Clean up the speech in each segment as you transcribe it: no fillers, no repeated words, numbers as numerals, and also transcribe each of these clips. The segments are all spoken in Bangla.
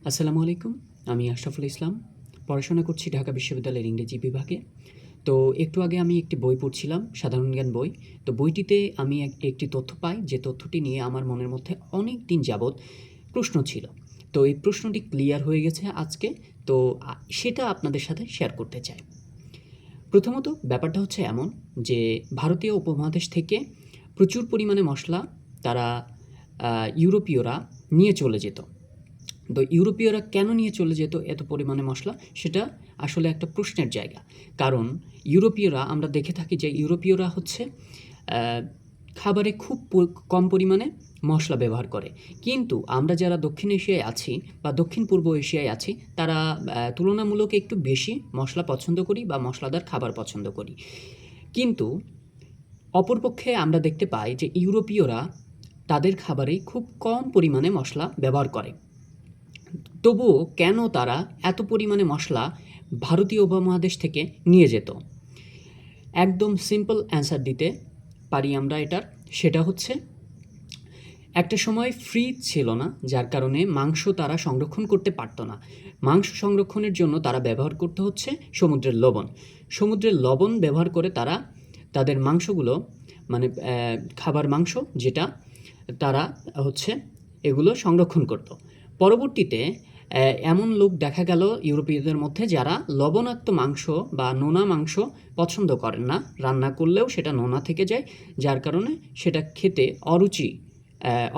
আসসালামু আলাইকুম। আমি আশরাফুল ইসলাম। পড়াশোনা করছি ঢাকা বিশ্ববিদ্যালয়ের ইংরেজি বিভাগে। তো একটু আগে আমি একটি বই পড়ছিলাম, সাধারণ জ্ঞান বই। তো বইটিতে আমি একটি তথ্য পাই, যে তথ্যটি নিয়ে আমার মনের মধ্যে অনেক দিন যাবৎ প্রশ্ন ছিল। তো এই প্রশ্নটি ক্লিয়ার হয়ে গেছে আজকে। তো সেটা আপনাদের সাথে শেয়ার করতে চাই। প্রথমত ব্যাপারটা হচ্ছে এমন যে ভারতীয় উপমহাদেশ থেকে প্রচুর পরিমাণে মসলা তারা ইউরোপীয়রা নিয়ে চলে যেত। তো ইউরোপীয়রা কেন নিয়ে চলে যেত এত পরিমাণে মশলা? সেটা আসলে একটা প্রশ্নের জায়গা। কারণ ইউরোপীয়রা, আমরা দেখে থাকি যে ইউরোপীয়রা হচ্ছে খাবারে খুব কম পরিমাণে মশলা ব্যবহার করে। কিন্তু আমরা যারা দক্ষিণ এশিয়ায় আছি বা দক্ষিণ পূর্ব এশিয়ায় আছি, তারা তুলনামূলক একটু বেশি মশলা পছন্দ করি বা মশলাদার খাবার পছন্দ করি। কিন্তু অপরপক্ষে আমরা দেখতে পাই যে ইউরোপীয়রা তাদের খাবারে খুব কম পরিমাণে মশলা ব্যবহার করে। তবুও কেন তারা এত পরিমাণে মশলা ভারতীয় উপমহাদেশ থেকে নিয়ে যেত? একদম সিম্পল অ্যান্সার দিতে পারি আমরা এটার। সেটা হচ্ছে, একটা সময় ফ্রিজ ছিল না, যার কারণে মাংস তারা সংরক্ষণ করতে পারত না। মাংস সংরক্ষণের জন্য তারা ব্যবহার করতে হচ্ছে সমুদ্রের লবণ। সমুদ্রের লবণ ব্যবহার করে তারা তাদের মাংসগুলো, মানে খাবার মাংস যেটা, তারা হচ্ছে এগুলো সংরক্ষণ করত। পরবর্তীতে এমন লোক দেখা গেল ইউরোপীয়দের মধ্যে যারা লবণাক্ত মাংস বা নোনা মাংস পছন্দ করেন না। রান্না করলেও সেটা নোনা থেকে যায়, যার কারণে সেটা খেতে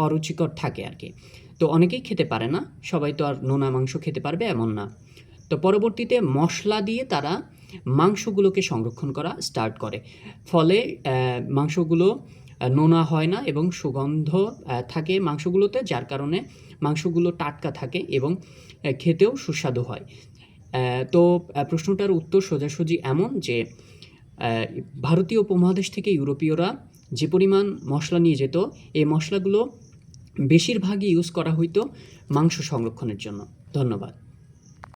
অরুচিকর থাকে আর কি। তো অনেকেই খেতে পারে না, সবাই তো আর নোনা মাংস খেতে পারবে এমন না। তো পরবর্তীতে মশলা দিয়ে তারা মাংসগুলোকে সংরক্ষণ করা স্টার্ট করে। ফলে মাংসগুলো নোনা হয় না এবং সুগন্ধ থাকে মাংসগুলোতে, যার কারণে মাংসগুলো টাটকা থাকে এবং খেতেও সুস্বাদু হয়। তো প্রশ্নটার উত্তর সোজাসুজি এমন যে ভারতীয় উপমহাদেশ থেকে ইউরোপীয়রা যে পরিমাণ মশলা নিয়ে যেত, এই মশলাগুলো বেশিরভাগই ইউজ করা হইতো মাংস সংরক্ষণের জন্য। ধন্যবাদ।